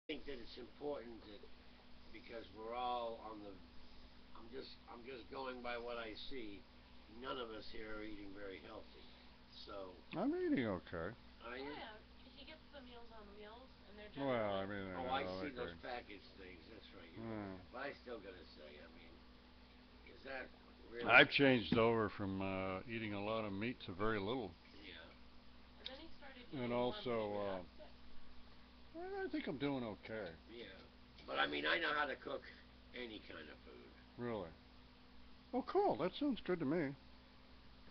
think that it's important that because we're all on the. I'm just going by what I see. None of us here are eating very healthy. So I'm eating okay. are Oh you? yeah, he gets the Meals on Wheels, and they're Well, I generally. mean, Oh, I see those okay. packaged things. That's right. You're right. Hmm. But I still gotta say, I mean, is that I've really? changed over from eating a lot of meat to very little, Yeah. And then he started and eating more meat. also, I think I'm doing okay. Yeah. But I mean, I know how to cook any kind of food. Really. Oh, cool. That sounds good to me.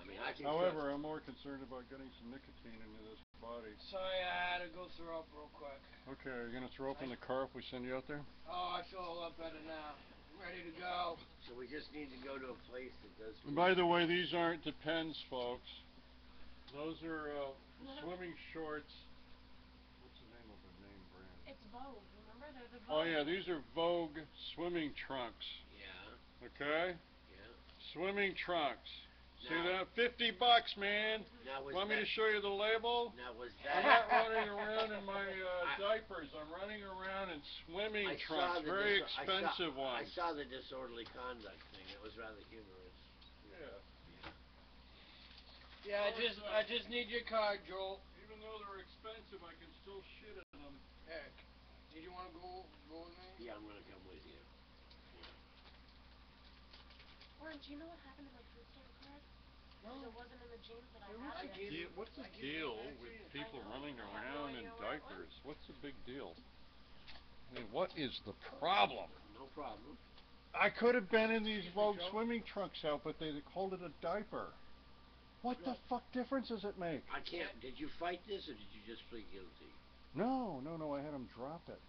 I mean, I can cook. However, I'm more concerned about getting some nicotine into this body. Sorry, I had to go throw up real quick. Okay, are you gonna throw up in the car if we send you out there? Oh, I feel a lot better now. I'm ready to go. So we just need to go to a place that does And food by the way, testing. these aren't Depends, folks. Those are swimming shorts. What's the name of the name brand? It's Vogue. Remember, they're the Oh Vogue. yeah, these are Vogue swimming trunks. Yeah. Okay? Yeah. Swimming trunks. See Now, that? $50, man. now was Want me to that? show you the label? Now was I'm that? not running around in my I diapers. I'm running around in swimming I trunks, saw the very I saw expensive I ones. saw the disorderly conduct thing. It was rather humorous. Yeah. Yeah. Yeah, I just need your card, Joel. Even though they're expensive, I can still shit in them. Eric, did you want to go with me? Yeah, I'm gonna come with you. Yeah. Warren, do you know what happened to my food stamp card? Because it No. wasn't in the jeans that I Hey, had yet. what's the I gave it deal back to with you. I people know. running I have no around in idea where it went. diapers? What's the big deal? I mean, what is the problem? No problem. I could have been in these Excuse me, Vogue Joe. swimming trunks out, but they called it a diaper. What the fuck difference does it make? I can't. Did you fight this or did you just plead guilty? No, no, no, I had them drop it.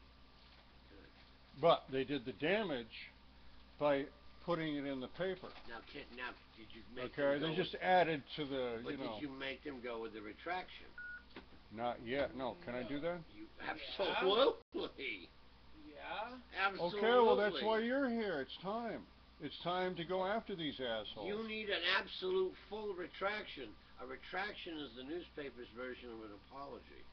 Good. But they did the damage by putting it in the paper. Now did you make them Okay, go they with? just added to the, But did you make them go with the retraction? not yet. No, can I No. do that? You Yeah. absolutely, Yeah. Okay, well that's absolutely. why you're here. It's time. It's time to go after these assholes. You need an absolute full retraction. A retraction is the newspaper's version of an apology.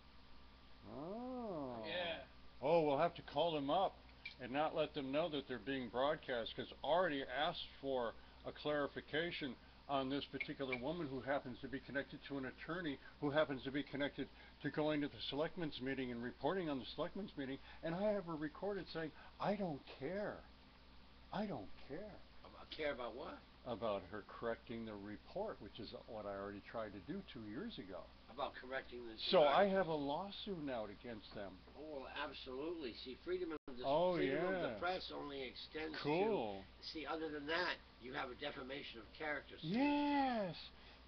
Oh. Yeah. Oh, we'll have to call them up and not let them know that they're being broadcast because already asked for a clarification on this particular woman who happens to be connected to an attorney who happens to be connected to going to the selectmen's meeting and reporting on the selectmen's meeting, and I have her recorded saying, I don't care. I don't care Care about what? about her correcting the report, which is what I already tried to do 2 years ago. About correcting the So I article. have a lawsuit out against them. Oh well, absolutely. See, Oh freedom of the yeah. press only extends to. Cool. See, other than that, you have a defamation of character suit. Yes.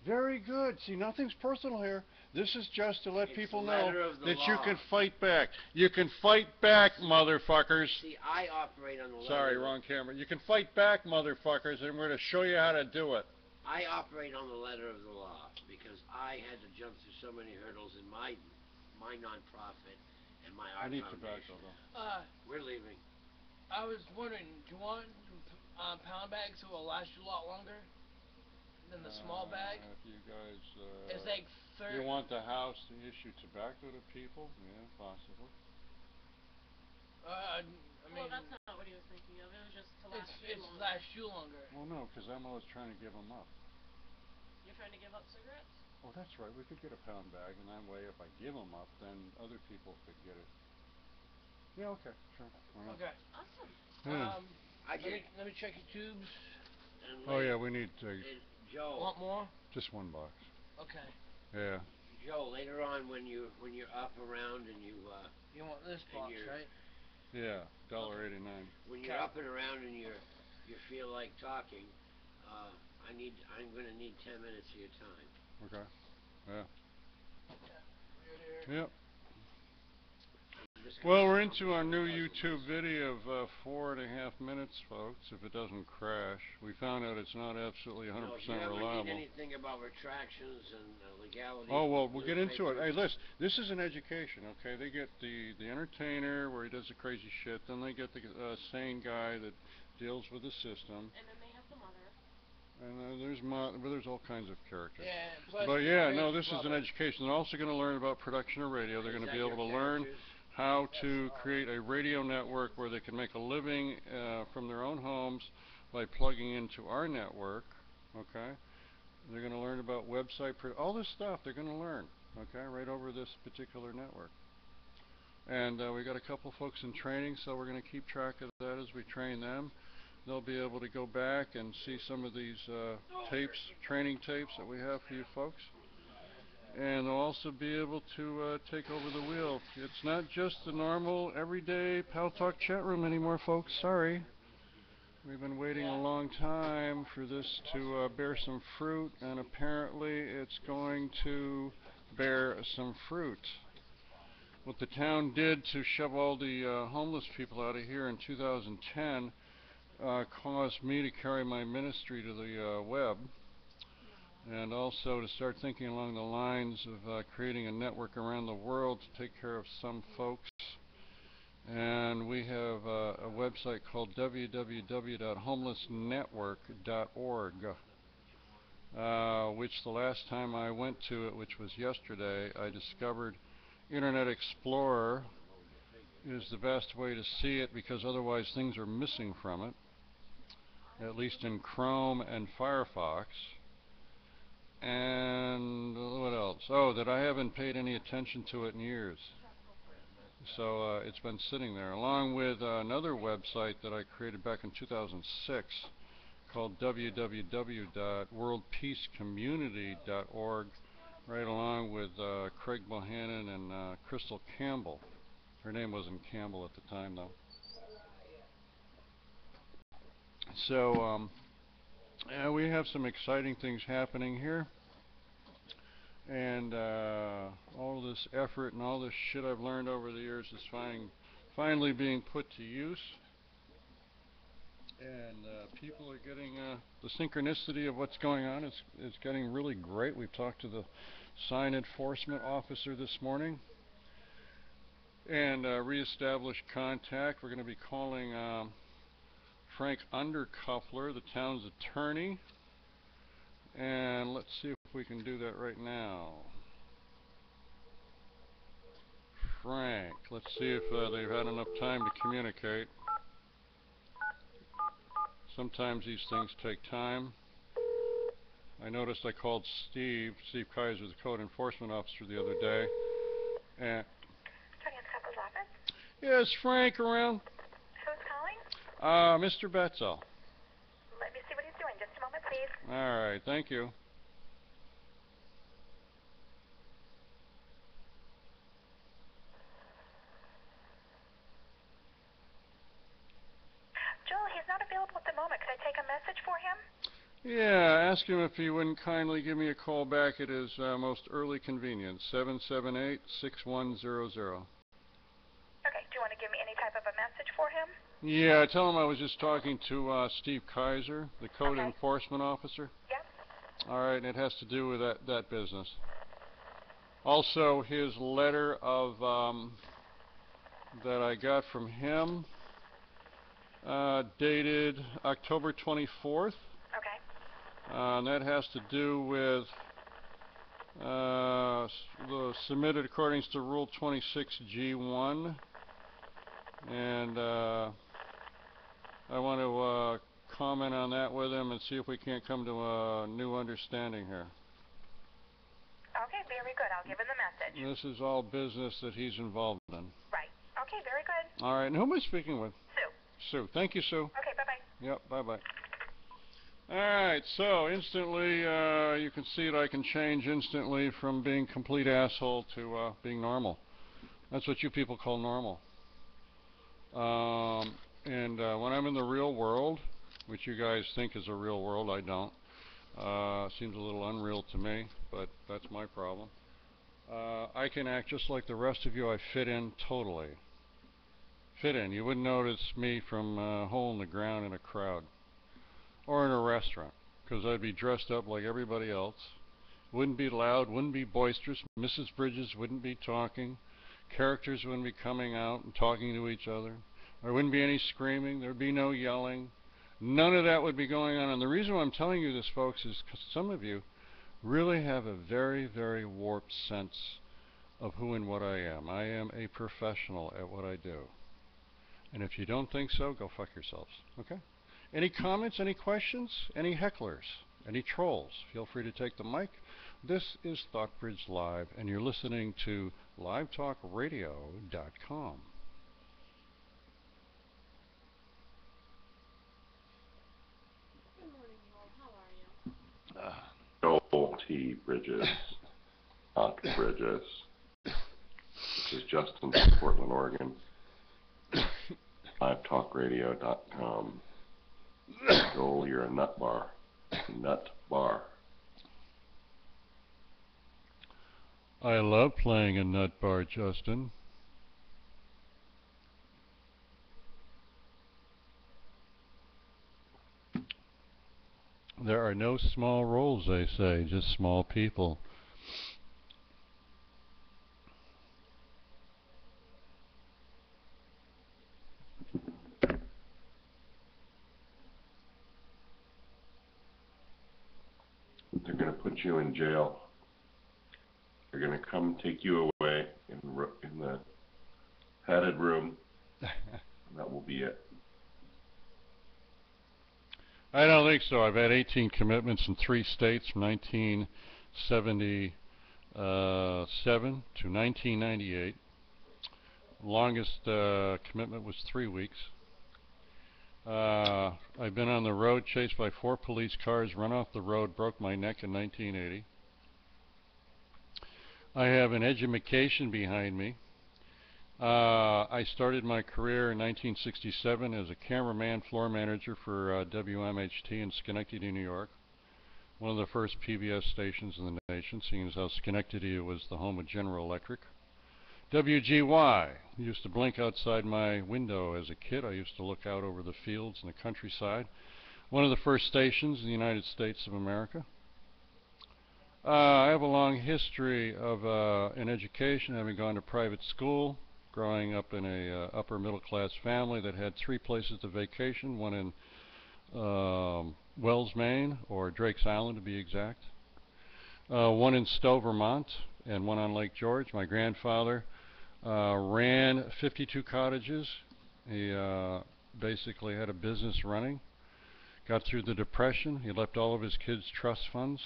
Very good. See, nothing's personal here. This is just to let It's the people know letter of the that you law. can fight back. You can fight back, motherfuckers. See, I operate on the letter. Sorry, of the, wrong camera. You can fight back, motherfuckers, and we're going to show you how to do it. I operate on the letter of the law because I had to jump through so many hurdles in my nonprofit and my I art need tobacco, foundation. though. We're leaving. I was wondering, do you want pound bags that will last you a lot longer than the small bag? If you guys, It's like you 30. want the house to issue tobacco to people? Yeah, possibly. I Well, mean, that's not what he was thinking of. It was just to last you it's longer. last you longer. Well, no, because I'm always trying to give them up. You're trying to give up cigarettes? Oh, that's right. We could get a pound bag, and that way, if I give them up, then other people could get it. Yeah, okay, sure. Why not? Okay. Awesome. Yeah. I just Let me check your tubes. and Oh, late, yeah, we need Joe. Want more? just one box. Okay. Yeah. Joe, later on when you're up around and You want this and box, you're right? Yeah, Okay. $1.89. when you're up and around and you feel like talking, uh, I'm gonna need 10 minutes of your time. Okay. Yeah. Yeah. Right here. Yep. I'm just Well, gonna we're I'm into just our gonna new puzzle YouTube myself. video of 4.5 minutes, folks, if it doesn't crash. We found out it's not absolutely No, if 100% you ever need reliable. anything about retractions and legalities Oh, with well, we'll get into it. newspapers, Hey, listen, this is an education, okay? They get the entertainer where he does the crazy shit, then they get the sane guy that deals with the system, And then they have the mother. and there's all kinds of characters. Yeah. Plus But yeah, no, Ray's this is an brother. education. They're also going to learn about production of radio. They're is going to be that able your to learn characters? how to create a radio network where they can make a living from their own homes by plugging into our network. Okay, they're going to learn about website, all this stuff they're going to learn. Okay, right over this particular network. And we got a couple folks in training, so we're going to keep track of that as we train them. They'll be able to go back and see some of these tapes, training tapes that we have for you folks. And they'll also be able to take over the wheel. It's not just the normal, everyday Pal Talk chat room anymore, folks. Sorry. We've been waiting a long time for this to bear some fruit, and apparently it's going to bear some fruit. What the town did to shove all the homeless people out of here in 2010 caused me to carry my ministry to the web, and also to start thinking along the lines of creating a network around the world to take care of some folks. And we have a website called www.homelessnetwork.org, which the last time I went to it, which was yesterday, I discovered Internet Explorer is the best way to see it, because otherwise things are missing from it, at least in Chrome and Firefox. And what else? Oh, that I haven't paid any attention to it in years. So it's been sitting there, along with another website that I created back in 2006 called www.worldpeacecommunity.org, right along with Craig Bohannon and Crystal Campbell. Her name wasn't Campbell at the time, though. So yeah, we have some exciting things happening here. And all this effort and all this shit I've learned over the years is finally being put to use. And people are getting the synchronicity of what's going on is getting really great. We've talked to the sign enforcement officer this morning and reestablished contact. We're going to be calling Frank Undercuffler, the town's attorney. And let's see if we can do that right now. Frank, let's see if they've had enough time to communicate. Sometimes these things take time. I noticed I called Steve Kaiser, the code enforcement officer, the other day. And Attorney Undercuffler's office? yeah, is Frank around? Who's calling? Mr. Betzel. Let me see what he's doing. Just a moment, please. All right, thank you. Joel, he's not available at the moment. Could I take a message for him? Yeah, ask him if he wouldn't kindly give me a call back at his most early convenience, 778-6100. Okay, do you want to give me any type of a message for him? Yeah, tell him I was just talking to Steve Kaiser, the code enforcement officer. Yep. All right, and it has to do with that business. Also, his letter of that I got from him, dated October 24th. Okay. And that has to do with submitted according to Rule 26G1. And I want to comment on that with him and see if we can't come to a new understanding here. Okay, very good. I'll give him the message. This is all business that he's involved in. Right. Okay, very good. All right, and who am I speaking with? Sue. Sue. Thank you, Sue. Okay, bye-bye. Yep, bye-bye. All right, so instantly you can see that I can change instantly from being complete asshole to being normal. That's what you people call normal. And when I'm in the real world, which you guys think is a real world, I don't. Seems a little unreal to me, but that's my problem. I can act just like the rest of you. I fit in totally. Fit in. You wouldn't notice me from a hole in the ground in a crowd. Or in a restaurant, because I'd be dressed up like everybody else. Wouldn't be loud, wouldn't be boisterous. Mrs. Bridges wouldn't be talking. Characters wouldn't be coming out and talking to each other. There wouldn't be any screaming. There'd be no yelling. None of that would be going on. And the reason why I'm telling you this, folks, is because some of you really have a very, very warped sense of who and what I am. I am a professional at what I do. And if you don't think so, go fuck yourselves. Okay? Any comments, any questions, any hecklers, any trolls? Feel free to take the mic. This is ThoughtBridge Live, and you're listening to livetalkradio.com. Good morning, you all. How are you? Joel T. Bridges, not Bridges. This is Justin from Portland, Oregon. LiveTalkRadio.com. Joel, you're a nut bar. Nut bar. I love playing a nut bar, Justin. There are no small roles, they say, just small people. They're going to put you in jail. They're going to come take you away in the padded room. And that will be it. I don't think so. I've had 18 commitments in 3 states from 1977 to 1998. Longest commitment was 3 weeks. I've been on the road, chased by 4 police cars, run off the road, broke my neck in 1980. I have an education behind me. I started my career in 1967 as a cameraman, floor manager for WMHT in Schenectady, New York. One of the first PBS stations in the nation, seeing as how Schenectady was the home of General Electric. WGY used to blink outside my window as a kid. I used to look out over the fields and the countryside. One of the first stations in the United States of America. I have a long history of in education, having gone to private school, growing up in a upper middle class family that had 3 places to vacation, one in Wells, Maine, or Drake's Island to be exact, one in Stowe, Vermont, and one on Lake George. My grandfather ran 52 cottages. He basically had a business running. Got through the Depression. He left all of his kids' trust funds,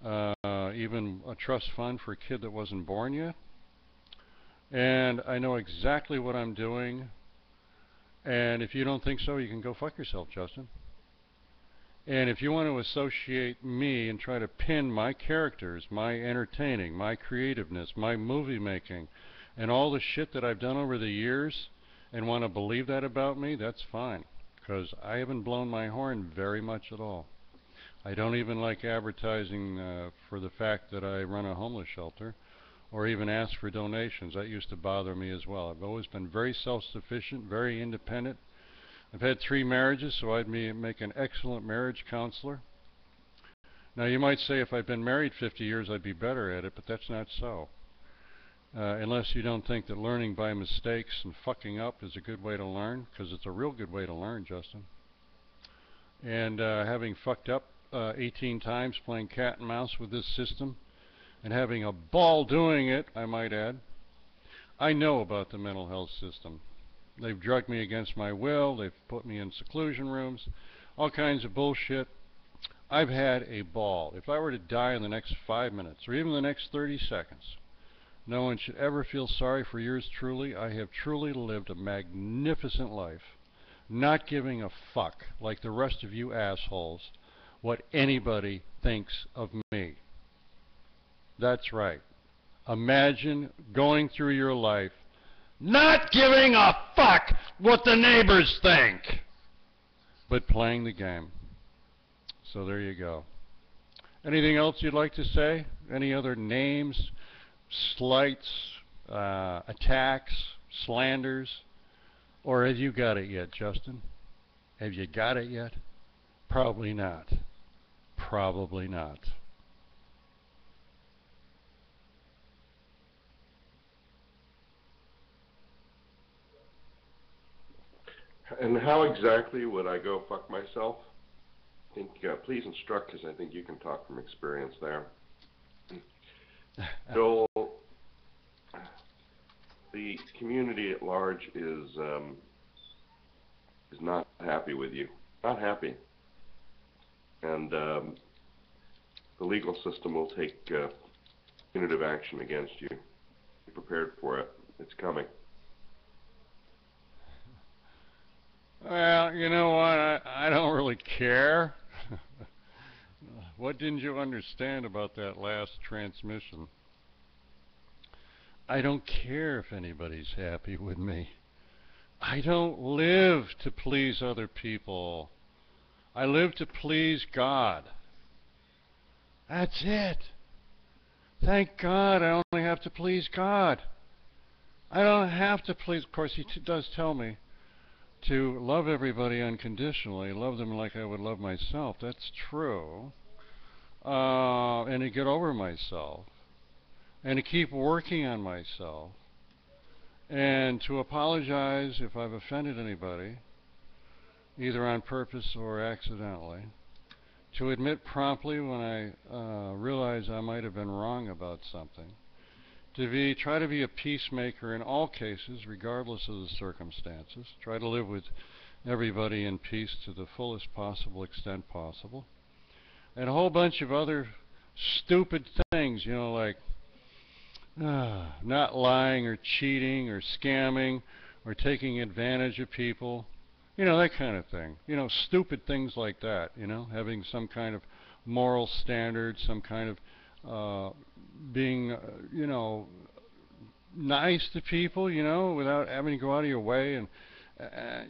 even a trust fund for a kid that wasn't born yet. And I know exactly what I'm doing. And if you don't think so, you can go fuck yourself, Justin. And if you want to associate me and try to pin my characters, my entertaining, my creativeness, my movie making, and all the shit that I've done over the years, and want to believe that about me, that's fine. Because I haven't blown my horn very much at all. I don't even like advertising for the fact that I run a homeless shelter, or even ask for donations. That used to bother me as well. I've always been very self-sufficient, very independent. I've had 3 marriages, so I'd make an excellent marriage counselor. Now, you might say if I'd been married 50 years, I'd be better at it, but that's not so. Unless you don't think that learning by mistakes and fucking up is a good way to learn, because it's a real good way to learn, Justin. And having fucked up 18 times playing cat and mouse with this system, and having a ball doing it, I might add, I know about the mental health system. They've drugged me against my will, they've put me in seclusion rooms, all kinds of bullshit. I've had a ball. If I were to die in the next 5 minutes, or even the next 30 seconds, no one should ever feel sorry for yours truly. I have truly lived a magnificent life, not giving a fuck, like the rest of you assholes, what anybody thinks of me. That's right. Imagine going through your life not giving a fuck what the neighbors think, but playing the game. So there you go. Anything else you'd like to say? Any other names, slights, attacks, slanders? Or have you got it yet, Justin? Have you got it yet? Probably not. Probably not. And how exactly would I go fuck myself? I think, please instruct, because I think you can talk from experience there. Joel, the community at large is not happy with you. Not happy. And the legal system will take punitive action against you. Be prepared for it. It's coming. Well, you know what? I don't really care. What didn't you understand about that last transmission? I don't care if anybody's happy with me. I don't live to please other people. I live to please God. That's it. Thank God I only have to please God. I don't have to please. Of course, He does tell me to love everybody unconditionally, love them like I would love myself. That's true. And to get over myself, and to keep working on myself, and to apologize if I've offended anybody, either on purpose or accidentally, to admit promptly when I realize I might have been wrong about something, to try to be a peacemaker in all cases, regardless of the circumstances, try to live with everybody in peace to the fullest possible extent possible, and a whole bunch of other stupid things, you know, like not lying or cheating or scamming or taking advantage of people, you know, that kind of thing. You know, stupid things like that, you know, having some kind of moral standard, some kind of being, you know, nice to people, you know, without having to go out of your way. And,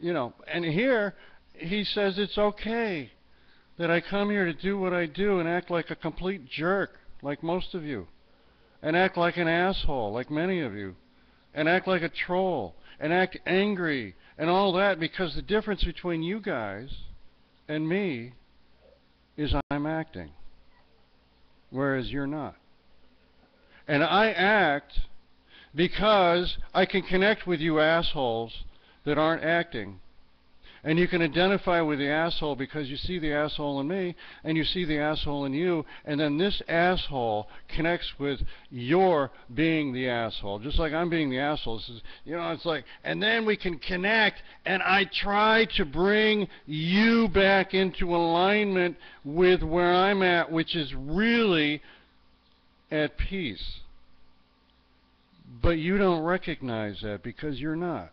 you know, and here he says it's okay that I come here to do what I do and act like a complete jerk, like most of you, and act like an asshole, like many of you, and act like a troll, and act angry, and all that, because the difference between you guys and me is I'm acting, whereas you're not. And I act because I can connect with you assholes that aren't acting. And you can identify with the asshole because you see the asshole in me, and you see the asshole in you, and then this asshole connects with your being the asshole, just like I'm being the asshole. This is, you know, it's like, and then we can connect, and I try to bring you back into alignment with where I'm at, which is really at peace. But you don't recognize that because you're not.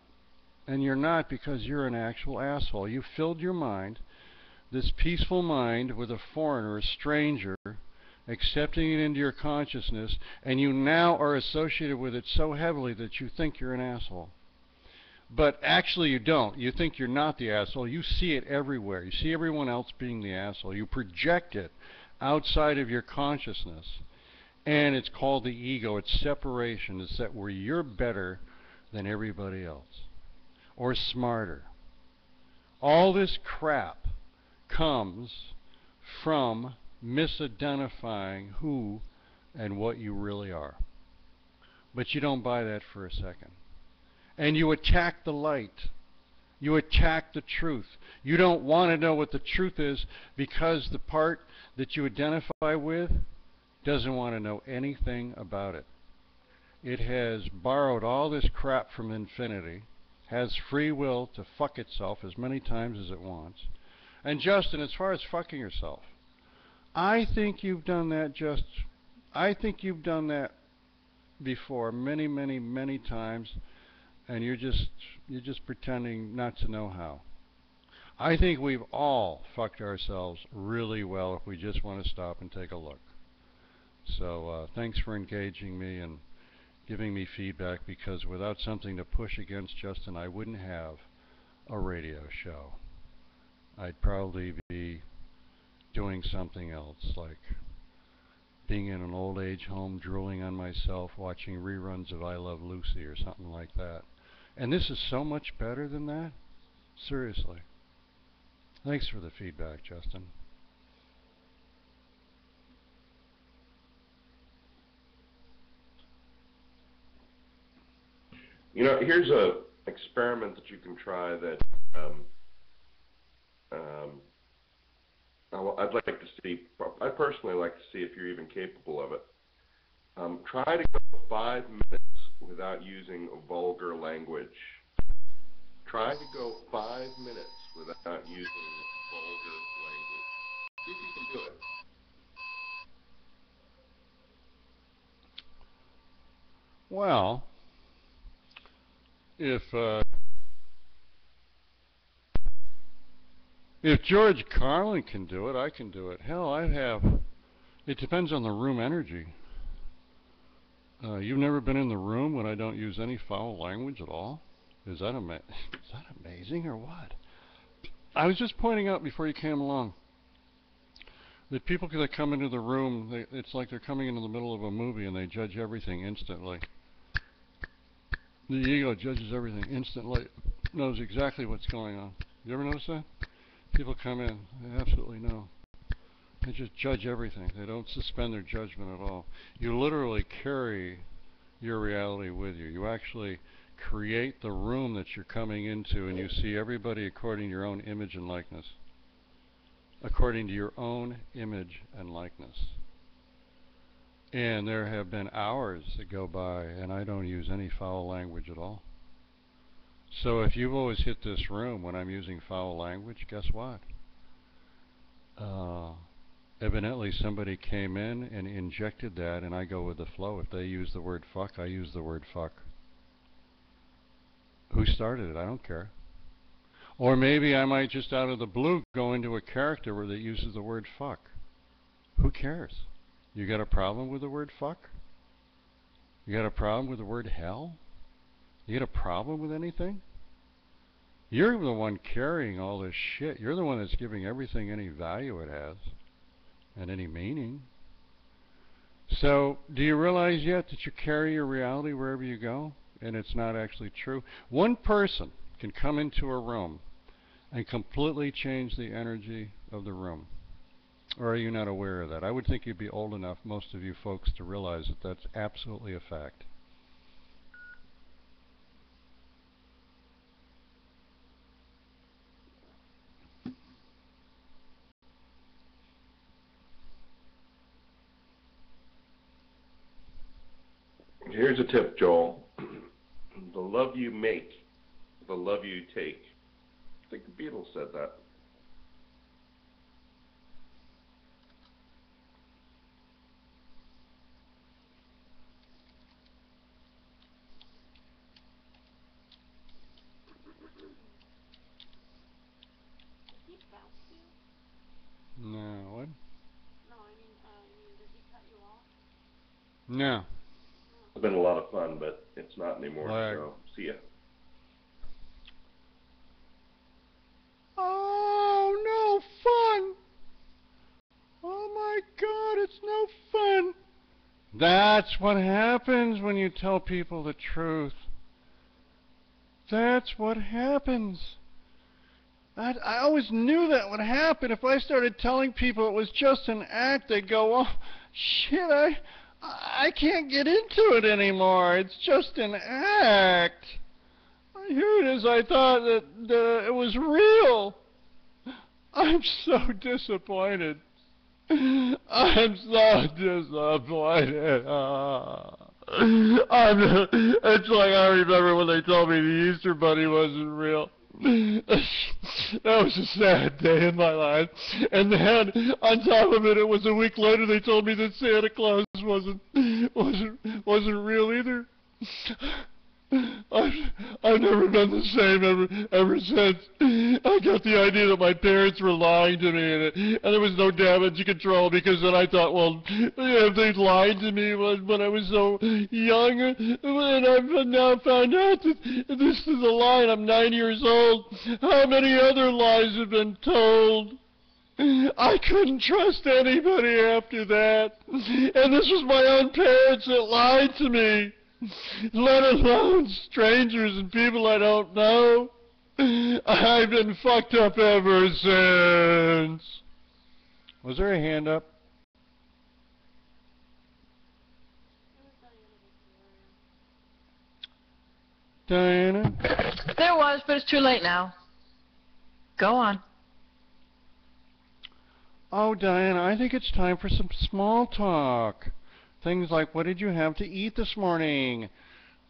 And you're not because you're an actual asshole. You filled your mind, this peaceful mind, with a foreigner, a stranger, accepting it into your consciousness, and you now are associated with it so heavily that you think you're an asshole. But actually you don't. You think you're not the asshole. You see it everywhere. You see everyone else being the asshole. You project it outside of your consciousness. And it's called the ego. It's separation. It's that where you're better than everybody else, or smarter. All this crap comes from misidentifying who and what you really are. But you don't buy that for a second. And you attack the light. You attack the truth. You don't want to know what the truth is because the part that you identify with doesn't want to know anything about it. It has borrowed all this crap from infinity, has free will to fuck itself as many times as it wants. And Justin, as far as fucking yourself, I think you've done that before many, many, many times, and you're just pretending not to know how. I think we've all fucked ourselves really well if we just want to stop and take a look. So thanks for engaging me and giving me feedback, because without something to push against, Justin, I wouldn't have a radio show. I'd probably be doing something else, like being in an old age home, drooling on myself, watching reruns of I Love Lucy or something like that. And this is so much better than that. Seriously. Thanks for the feedback, Justin. You know, here's a experiment that you can try that I'd like to see. I personally like to see if you're even capable of it. Try to go 5 minutes without using vulgar language. Try to go 5 minutes without using vulgar language. See if you can do it. Well, if George Carlin can do it, I can do it. Hell, it depends on the room energy. You've never been in the room when I don't use any foul language at all? Is that amazing or what? I was just pointing out before you came along that people that come into the room, it's like they're coming into the middle of a movie and they judge everything instantly. The ego judges everything instantly, knows exactly what's going on. You ever notice that? People come in, they absolutely know. They just judge everything. They don't suspend their judgment at all. You literally carry your reality with you. You actually create the room that you're coming into, and you see everybody according to your own image and likeness. According to your own image and likeness. And there have been hours that go by, and I don't use any foul language at all. So if you've always hit this room when I'm using foul language, guess what? Evidently somebody came in and injected that, and I go with the flow. If they use the word fuck, I use the word fuck. Who started it? I don't care. Or maybe I might just out of the blue go into a character where that uses the word fuck. Who cares? You got a problem with the word fuck? You got a problem with the word hell? You got a problem with anything? You're the one carrying all this shit. You're the one that's giving everything any value it has and any meaning. So, do you realize yet that you carry your reality wherever you go? And it's not actually true. One person can come into a room and completely change the energy of the room. Or are you not aware of that? I would think you'd be old enough, most of you folks, to realize that that's absolutely a fact. Here's a tip, Joel. The love you make, the love you take. I think the Beatles said that. Did he bounce you? No, what? No, did he cut you off? No. It's been a lot of fun, but it's not anymore, Lag. so see ya. Oh, no fun! Oh my God, it's no fun! That's what happens when you tell people the truth. That's what happens. I always knew that would happen. If I started telling people it was just an act, they'd go, oh, shit, I can't get into it anymore. It's just an act. Here it is. I thought that it was real. I'm so disappointed. I'm so disappointed. It's like I remember when they told me the Easter Bunny wasn't real. That was a sad day in my life. And then, on top of it, it was a week later they told me that Santa Claus wasn't real either. I've never been the same ever since. I got the idea that my parents were lying to me, and there was no damage control, because then I thought, well, if they lied to me when I was so young, and I've now found out that this is a lie, and I'm 9 years old. How many other lies have been told? I couldn't trust anybody after that. And this was my own parents that lied to me. Let alone strangers and people I don't know. I've been fucked up ever since. Was there a hand up? Diana? There was, but it's too late now. Go on. Oh, Diana, I think it's time for some small talk. Things like, what did you have to eat this morning?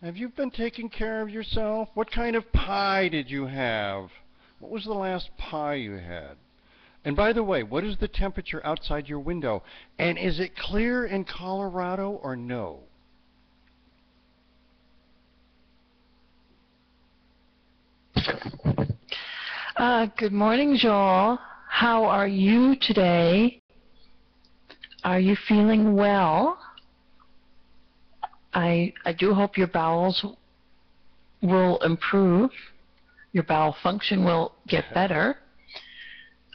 Have you been taking care of yourself? What kind of pie did you have? What was the last pie you had? And by the way, what is the temperature outside your window? And is it clear in Colorado or no? Good morning, Joel. How are you today? Are you feeling well? I do hope your bowels will improve. Your bowel function will get better.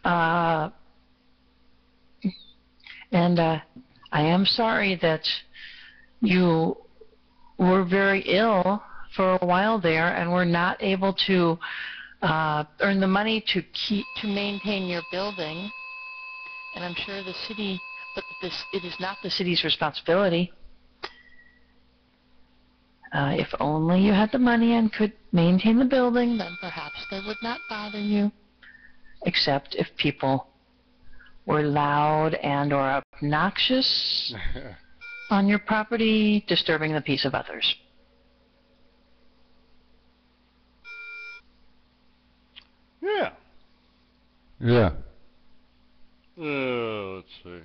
And I am sorry that you were very ill for a while there and were not able to earn the money to maintain your building. And I'm sure the city, but it is not the city's responsibility. If only you had the money and could maintain the building, then perhaps they would not bother you. Except if people were loud and or obnoxious on your property, disturbing the peace of others. Yeah. Yeah. Let's see.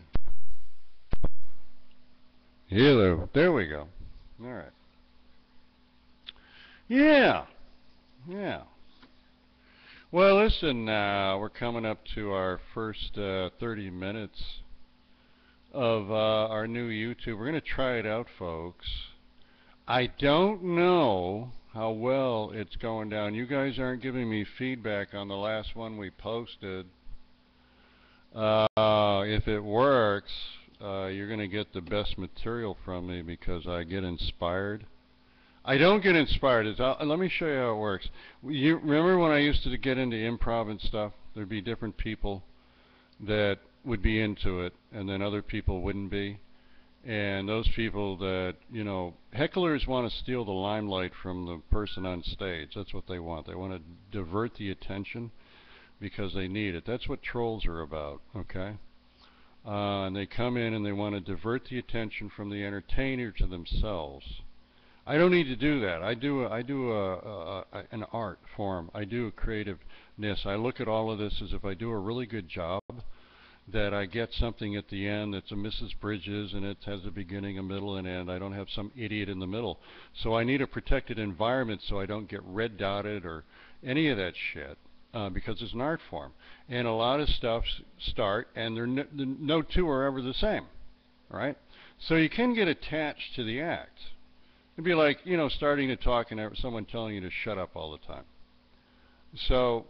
Yeah, there we go. All right. Yeah. Yeah. Well, listen, we're coming up to our first 30 minutes of our new YouTube. We're going to try it out, folks. I don't know how well it's going down. You guys aren't giving me feedback on the last one we posted. If it works, you're going to get the best material from me because I get inspired. I don't get inspired. Let me show you how it works. You remember when I used to get into improv and stuff? There'd be different people that would be into it, and then other people wouldn't be. And those people that, you know, hecklers want to steal the limelight from the person on stage. That's what they want. They want to divert the attention because they need it. That's what trolls are about, okay? And they come in and they want to divert the attention from the entertainer to themselves. I don't need to do that. I do an art form. I do a creativeness. I look at all of this as if I do a really good job, that I get something at the end that's a Mrs. Bridges and it has a beginning, a middle, and end. I don't have some idiot in the middle. So I need a protected environment so I don't get red dotted or any of that shit. Because it's an art form. And a lot of stuff start, and no two are ever the same, right? So you can get attached to the act. It'd be like, you know, starting to talk and someone telling you to shut up all the time. So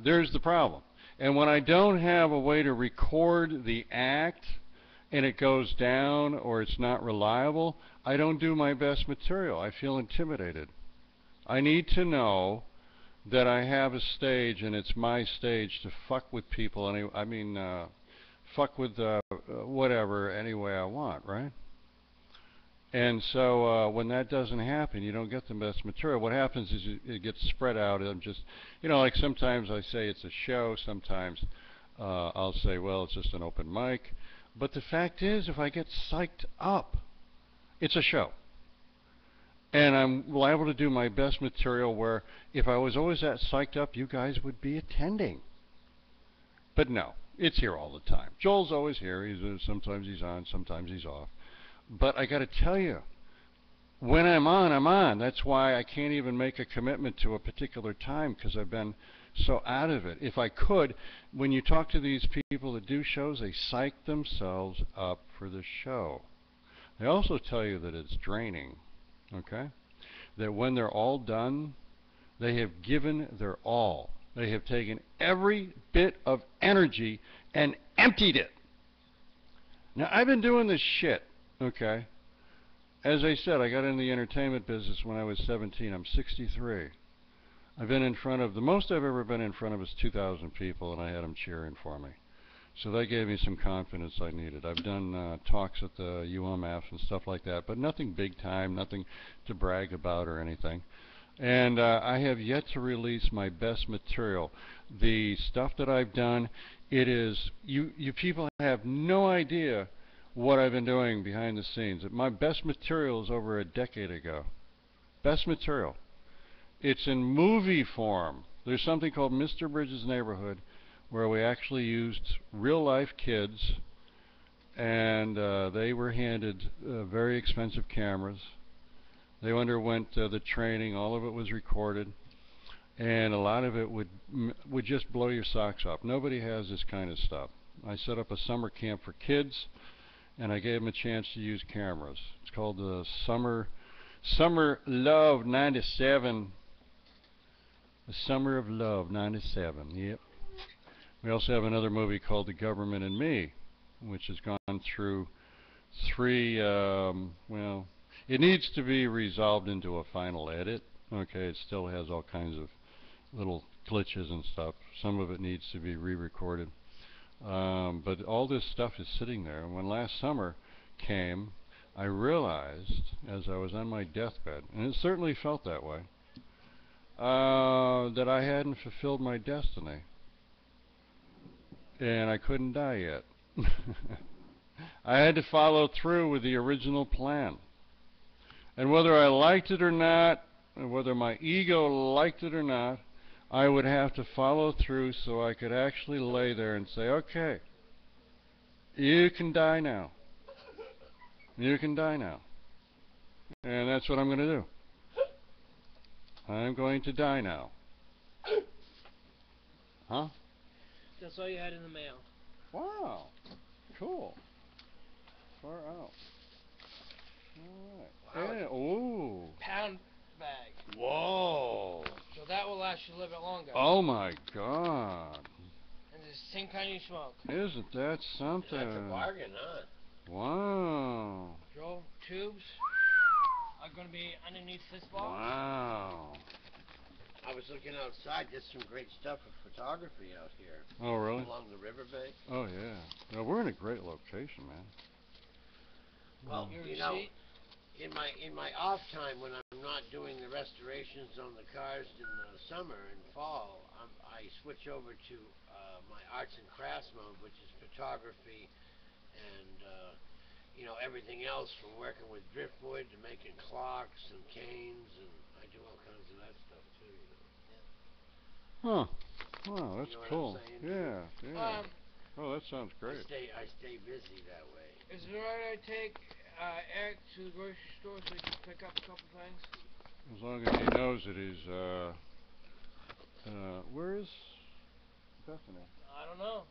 there's the problem. And when I don't have a way to record the act and it goes down or it's not reliable, I don't do my best material. I feel intimidated. I need to know that I have a stage and it's my stage to fuck with people. Fuck with whatever any way I want, right? And so when that doesn't happen, you don't get the best material. What happens is it gets spread out. I'm just, you know, like sometimes I say it's a show. Sometimes I'll say, well, it's just an open mic. But the fact is, if I get psyched up, it's a show. And I'm liable to do my best material where if I was always that psyched up, you guys would be attending. But no, it's here all the time. Joel's always here. Sometimes he's on, sometimes he's off. But I got to tell you, when I'm on, I'm on. That's why I can't even make a commitment to a particular time because I've been so out of it. If I could, when you talk to these people that do shows, they psych themselves up for the show. They also tell you that it's draining, okay? That when they're all done, they have given their all. They have taken every bit of energy and emptied it. Now, I've been doing this shit. Okay. As I said, I got in the entertainment business when I was 17. I'm 63. I've been in front of, the most I've ever been in front of is 2,000 people, and I had them cheering for me. So that gave me some confidence I needed. I've done talks at the UMF and stuff like that, but nothing big time, nothing to brag about or anything. And I have yet to release my best material. The stuff that I've done, it is, you people have no idea what I've been doing behind the scenes. My best material is over a decade ago. Best material. It's in movie form. There's something called Mr. Bridges' Neighborhood, where we actually used real-life kids, and they were handed very expensive cameras. They underwent the training. All of it was recorded, and a lot of it would just blow your socks off. Nobody has this kind of stuff. I set up a summer camp for kids, and I gave them a chance to use cameras. It's called the Summer Love '97. The Summer of Love '97. Yep. We also have another movie called The Government and Me, which has gone through three. Well, it needs to be resolved into a final edit. Okay, it still has all kinds of little glitches and stuff. Some of it needs to be re-recorded. But all this stuff is sitting there. And when last summer came, I realized, as I was on my deathbed, and it certainly felt that way, that I hadn't fulfilled my destiny. And I couldn't die yet. I had to follow through with the original plan. And whether I liked it or not, and whether my ego liked it or not, I would have to follow through so I could actually lay there and say, okay, you can die now. You can die now. And that's what I'm going to do. I'm going to die now. Huh? That's all you had in the mail. Wow. Cool. Far out. All right. Wow. Ooh. Pound bag. Whoa. So that will last you a little bit longer. Oh my God. And it's the same kind you smoke. Isn't that something? That's a bargain, huh? Wow. Joe, tubes are going to be underneath this box. Wow. I was looking outside. There's some great stuff with photography out here. Oh, really? Along the riverbank. Oh, yeah. No, we're in a great location, man. Well, Your you know, receipt? in my off time when I'm not doing the restorations on the cars in the summer and fall, I switch over to my arts and crafts mode, which is photography and you know, everything else from working with driftwood to making clocks and canes, and I do all kinds of that stuff too. You know. Huh. Wow, that's You know what cool. I'm saying? Yeah, yeah. Oh, that sounds great. I stay busy that way. Is it alright I take Eric to the grocery store so he can pick up a couple things? As long as he knows that he's, where is Bethany? I don't know.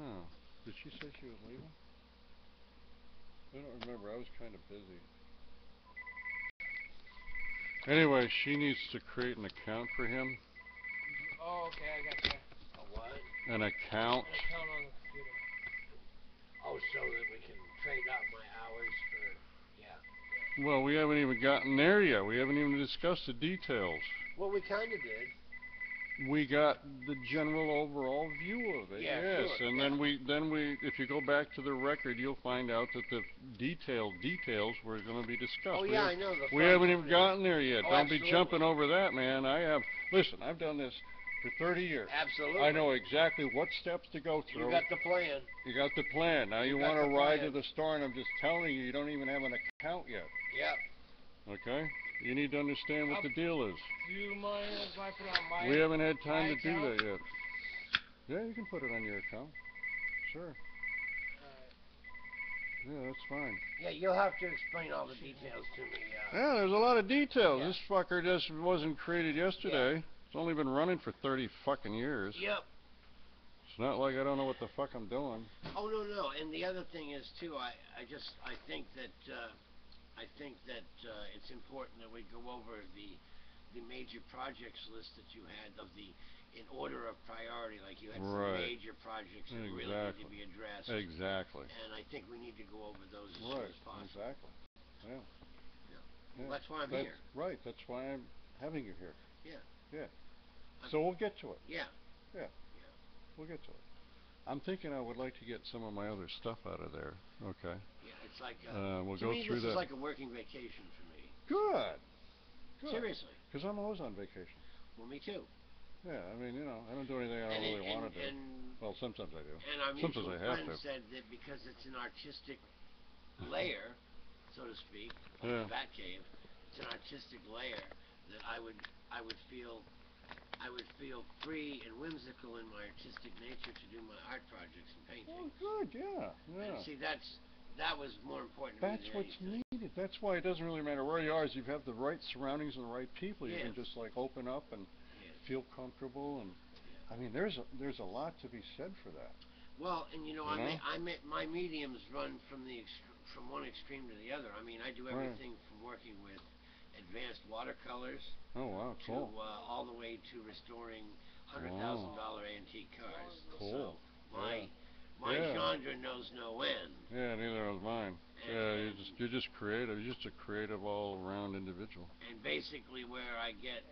Oh, did she say she was leaving? I don't remember. I was kind of busy. Anyway, she needs to create an account for him. Oh, okay, I got you. A what? An account. An account on the computer. Oh, so that we can trade out my hours for, yeah. Well, we haven't even gotten there yet. We haven't even discussed the details. Well, we kind of did. We got the general overall view of it. Yeah, yes, sure, and yeah. then we, if you go back to the record, you'll find out that the details were going to be discussed. Oh, yeah, I know. We haven't even gotten there yet. Oh, Don't absolutely. be jumping over that, man. Listen, I've done this for 30 years. Absolutely. I know exactly what steps to go through. You got the plan. You got the plan. Now you got want to the ride plan. to the store, and I'm just telling you, you don't even have an account yet. Yep. Okay? You need to understand what the deal is. Do you mind if I put on my We haven't had time my to do account? that yet. Yeah, you can put it on your account. Sure. Yeah, that's fine. Yeah, you'll have to explain all the details to me. Yeah, there's a lot of details. Yeah. This fucker just wasn't created yesterday. It's only been running for 30 fucking years. Yep. It's not like I don't know what the fuck I'm doing. Oh, no. And the other thing is, too, I think that it's important that we go over the major projects list that you had in order of priority. Like you had some Right. major projects that really need to be addressed. Exactly. And I think we need to go over those as soon Right. as possible. Exactly. Yeah. Well, that's why I'm here. Right. That's why I'm having you here. Yeah. Yeah. So we'll get to it. Yeah. Yeah. We'll get to it. I'm thinking I would like to get some of my other stuff out of there. Okay. Yeah, it's like we'll to go me, through this that. is like a working vacation for me. Good. Seriously. Because I'm always on vacation. Well, me too. Yeah, I mean, I don't do anything I don't really want to do. Well, sometimes I do. And our Sometimes mutual I have friend to. said that because it's an artistic layer, so to speak, of Yeah. the Bat Cave, it's an artistic layer that I would feel free and whimsical in my artistic nature to do my art projects and Oh, paintings. good, yeah, yeah. And see, that was more important to me That's than what's anything. needed. That's why it doesn't really matter where you are. Is you have the right surroundings and the right people, you can Yes. just like open up and Yes. feel comfortable. And I mean, there's a lot to be said for that. Well, and You I know? my mediums run from from one extreme to the other. I mean, I do Right. everything from working with advanced watercolors Oh wow, to cool. all the way to restoring Wow. $100,000 antique cars. Cool. So my Yeah. genre knows no end. Yeah, neither was mine. And, Yeah, and you're just creative. You're just a creative all around individual. and basically where I get,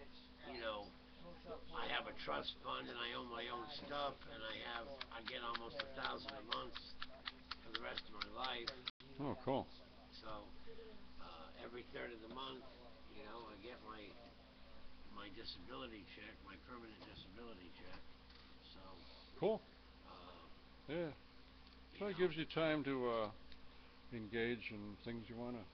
I have a trust fund and I own my own stuff and I get almost $1,000 a month for the rest of my life. Oh, cool. So every third of the month, I get my disability check, my permanent disability check. So Cool. uh, Yeah. So it gives you time to engage in things you want to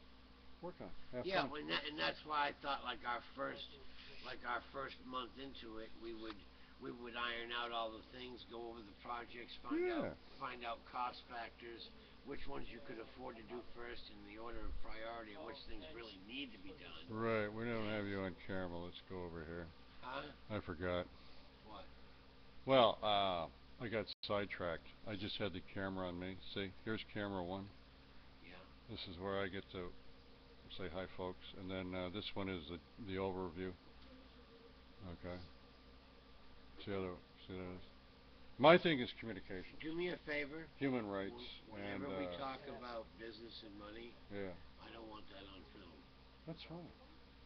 work on. Have yeah, fun. and that's why I thought like our first month into it, we would iron out all the things, go over the projects, Yeah. find out cost factors, which ones you could afford to do first in the order of priority, and which things really need to be done. Right. We don't have you on camera. Let's go over here. Huh? I forgot. What? Well, I got sidetracked. I just had the camera on me. See, here's camera one. Yeah. This is where I get to say hi, folks. And then this one is the overview. Okay. See how see that is? My thing is communication, Do me a favor. human rights, Whenever and we talk about business and money, yeah, I don't want that on film. that's fine.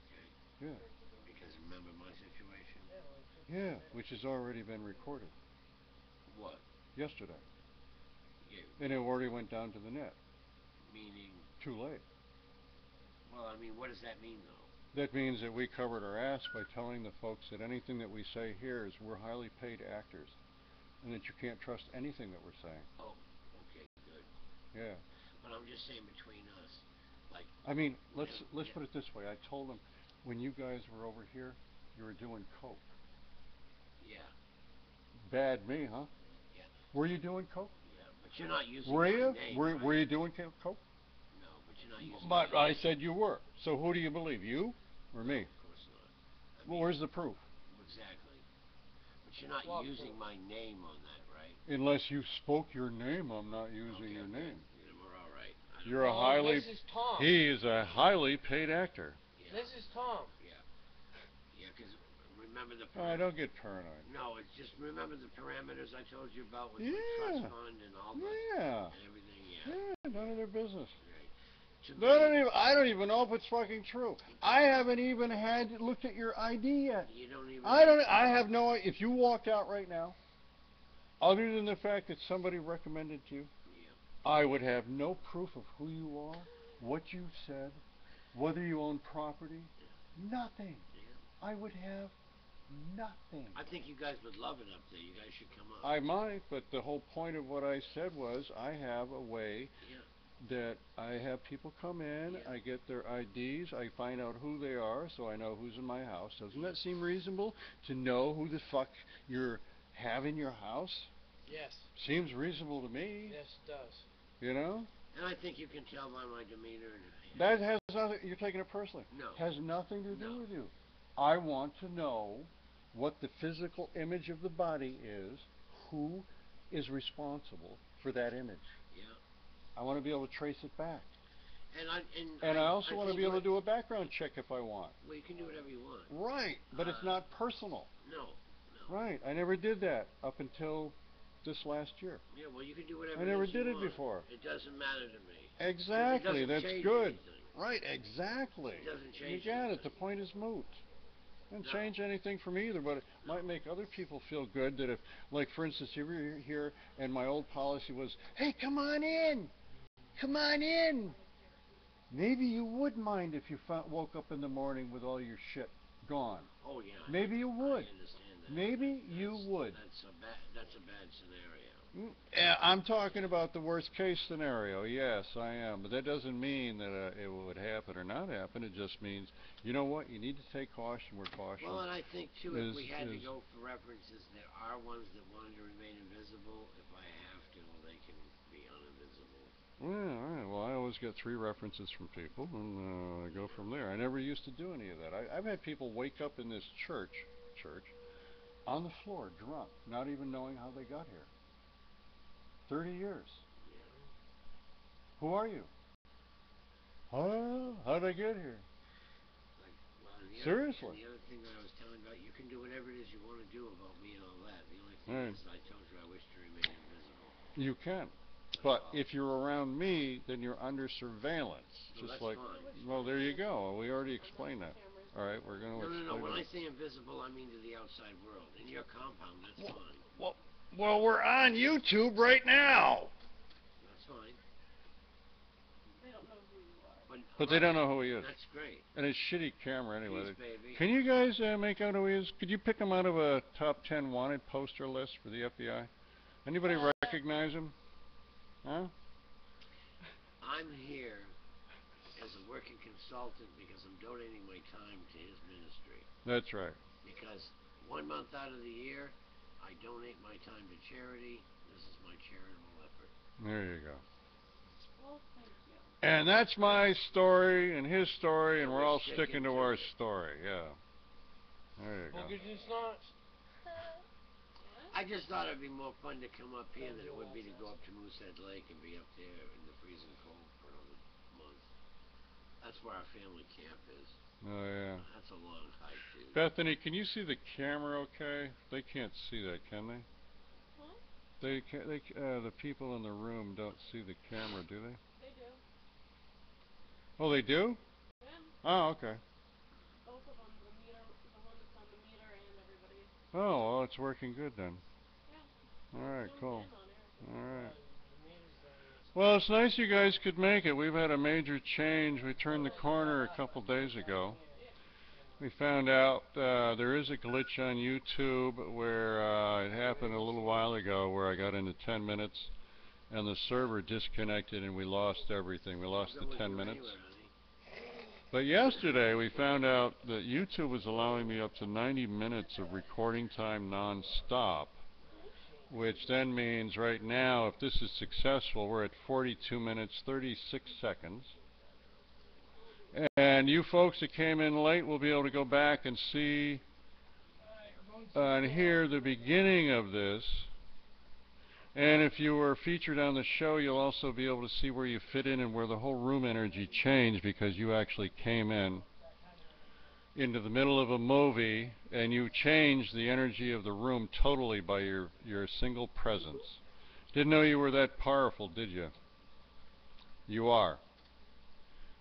Okay? Yeah, Because remember my situation? yeah, which has already been recorded What? yesterday, You. and it already went down to the net. Meaning, Too late. well, I mean, what does that mean, though? That means that we covered our ass by telling the folks that anything that we say here is we're highly paid actors, and that you can't trust anything that we're saying. Oh, okay, good. Yeah. But I'm just saying between us, like. I mean, let's Yeah. put it this way. I told them when you guys were over here, you were doing coke. Yeah. Bad me, huh? Yeah. Were you doing coke? Yeah. But you're not using Were my you? name, Were right? you doing coke? No, but you're not using But my I name. said you were. So who do you believe, you or me? Of course not. I Well, mean, where's the proof? exactly. But you're not using my name on that, right? Unless you spoke your name, I'm not using Okay, your good. name. We're all right. You're a highly. This is Tom. He is a highly paid actor. Yeah. This is Tom. Yeah. Yeah, because remember the. I don't get paranoid. No, it's just remember the parameters I told you about with Yeah. the trust fund and all the Yeah. and everything. Yeah. Yeah. None of their business. Right. To me, I don't even know if it's fucking true. I haven't even looked at your ID yet. you don't even. I have no. If you walked out right now, other than the fact that somebody recommended you, Yeah. I would have no proof of who you are, what you've said, whether you own property, nothing. Yeah. I would have nothing. I think you guys would love it up there. You guys should come up. I might, but the whole point of what I said was I have a way Yeah. that I have people come in, Yeah. I get their IDs, I find out who they are, so I know who's in my house. Doesn't that seem reasonable to know who the fuck you have in your house? Yes. Seems reasonable to me. Yes, it does. You know? And I think you can tell by my demeanor and. That has nothing. You're taking it personally. No. Has nothing to do No. with you. I want to know what the physical image of the body is, who is responsible for that image. Yeah. I want to be able to trace it back. And I also want to think be able to do a background check if I want. Well, you can do whatever you want. Right, but it's not personal. No. Right, I never did that up until this last year. Yeah, well, you can do whatever. I never you did it want. before. It doesn't matter to me. Exactly, It doesn't that's change good. anything. Right, exactly. It doesn't You change got it. anything. The point is moot. Doesn't No. change anything for me either, but it might make other people feel good that if, like, for instance, you were here and my old policy was, hey, come on in. Come on in. Maybe you would mind if you woke up in the morning with all your shit gone. Oh yeah. Maybe you would. I understand that. Maybe you would. That's a bad scenario. Yeah, I'm talking about the worst case scenario. Yes, I am. But that doesn't mean that it would happen or not happen. It just means, you know what? You need to take caution where caution Well, and I think too, if we had to is. go for references, there are ones that wanted to remain invisible. If I have to, they can be uninvisible. Well, all right. Well, I always get 3 references from people, and I go from there. I never used to do any of that. I've had people wake up in this church, on the floor, drunk, not even knowing how they got here. 30 years. Yeah. Who are you? Huh? How'd I get here? Like, well, and Seriously. and the other thing that I was telling about, you can do whatever it is you want to do about me and all that. The only thing Right. is, I told you I wish to remain invisible. You can. That's But all. if you're around me, then you're under surveillance. No, Just that's like, fine. well, there you go. We already explained that. Cameras All right, we're going to No. explain When I it. say invisible, I mean to the outside world. In your compound, that's fine. Well, we're on YouTube right now. That's fine. They don't know who you are. But they don't know who he is. That's great. And his shitty camera anyway. Peace, baby. Can you guys make out who he is? Could you pick him out of a top 10 wanted poster list for the FBI? Anybody recognize him? Huh? I'm here as a working consultant because I'm donating my time to his ministry. That's right. Because 1 month out of the year, I donate my time to charity. This is my charitable effort. There you go. Well, thank you. And that's my story and his story, and And we're we're all sticking sticking to to our it. story. Yeah. There you go. Boogers and snots. I just thought it'd be more fun to come up here than it would be to go up to Moosehead Lake and be up there in the freezing cold for another month. That's where our family camp is. Oh yeah. That's a long hike, dude. Bethany, can you see the camera okay? They can't see that, can they? Huh? They can. The people in the room don't see the camera, do they? They do. Oh, they do? Yeah. Oh, okay. Both of them. The meter, the one that's on the meter, and everybody. Oh, well, it's working good then. Yeah. All right, Zoomed cool. in on everything. All right. Well, it's nice you guys could make it. We've had a major change. We turned the corner a couple days ago. We found out there is a glitch on YouTube where it happened a little while ago where I got into 10 minutes and the server disconnected and we lost everything. We lost the 10 minutes. But yesterday we found out that YouTube was allowing me up to 90 minutes of recording time non-stop, which then means right now, if this is successful, we're at 42 minutes, 36 seconds. And you folks that came in late will be able to go back and see and hear the beginning of this. And if you were featured on the show, you'll also be able to see where you fit in and where the whole room energy changed because you actually came in into the middle of a movie and you changed the energy of the room totally by your single presence. Didn't know you were that powerful, did you? You are.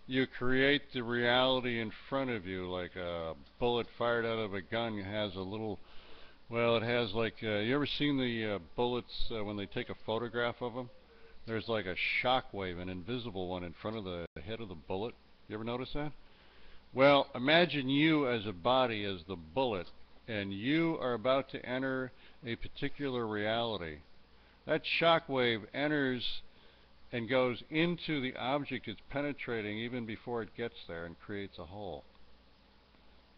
You create the reality in front of you like a bullet fired out of a gun has a little, well, it has like, you ever seen the bullets when they take a photograph of them? There's like a shock wave, an invisible one in front of the head of the bullet. You ever notice that? Well, imagine you as a body as the bullet, and you are about to enter a particular reality. That shock wave enters and goes into the object it's penetrating even before it gets there and creates a hole.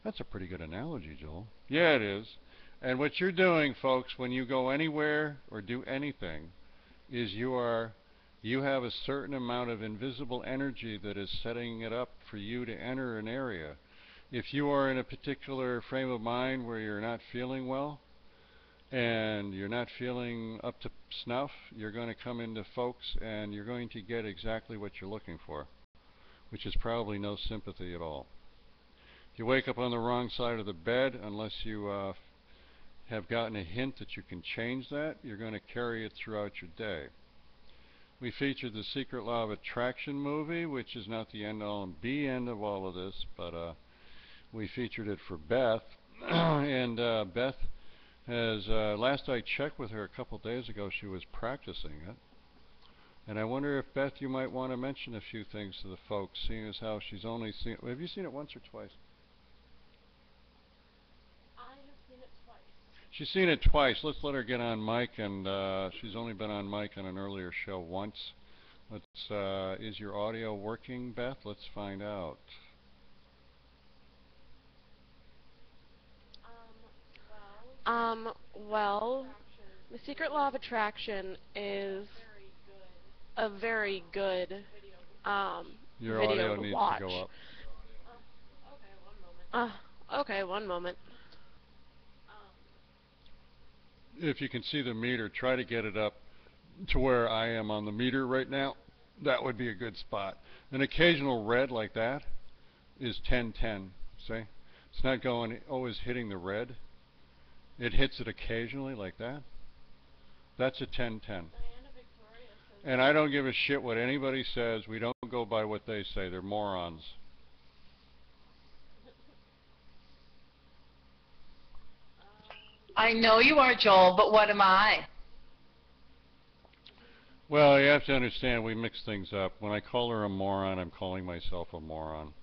That's a pretty good analogy, Joel. Yeah, it is. And what you're doing, folks, when you go anywhere or do anything, is you have a certain amount of invisible energy that is setting it up for you to enter an area. If you are in a particular frame of mind where you're not feeling well, and you're not feeling up to snuff, you're going to come into folks and you're going to get exactly what you're looking for, which is probably no sympathy at all. If you wake up on the wrong side of the bed, unless you have gotten a hint that you can change that, you're going to carry it throughout your day. We featured the Secret Law of Attraction movie, which is not the end-all and be-end of all of this, but we featured it for Beth, and Beth has, last I checked with her a couple days ago, she was practicing it. And I wonder if, Beth, you might want to mention a few things to the folks, seeing as how she's only seen it. Have you seen it once or twice? I have seen it twice. She's seen it twice. Let's let her get on mic, and she's only been on mic on an earlier show once. Is your audio working, Beth? Let's find out. Well, the secret law of attraction is a very good Your video audio to needs watch. to go up. Okay, one moment. If you can see the meter, try to get it up to where I am on the meter right now. That would be a good spot. An occasional red like that is 1010. See? It's not going always hitting the red. It hits it occasionally like that. That's a 1010. And I don't give a shit what anybody says. We don't go by what they say. They're morons. I know you are, Joel, but what am I? Well, you have to understand, we mix things up. When I call her a moron, I'm calling myself a moron.